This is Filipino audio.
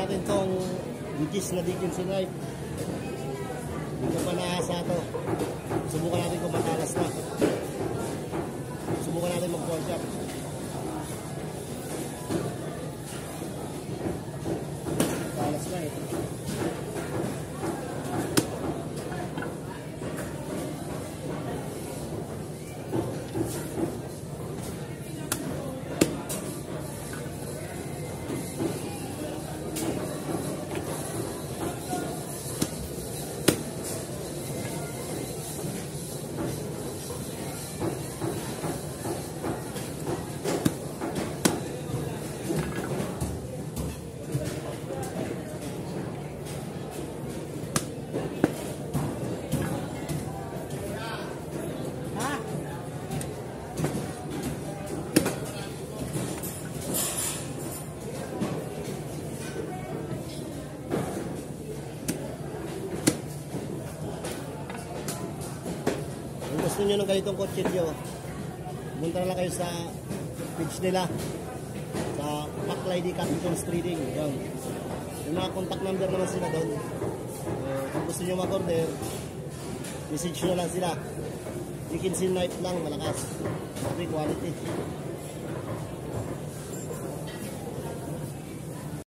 natin tong digis na Dickinson knife. Hindi pa naasa to. Subukan natin kung matalas na. Subukan natin mag-pork chop. Talas na eh. Gusto nyo ng ganitong kutsilyo, punta na lang kayo sa page nila sa Paclay Capitals Trading. Yan. Yung mga contact number naman sila doon. Kung gusto nyo mag-order, message nyo lang sila. Dickinson knife lang, malakas, quality.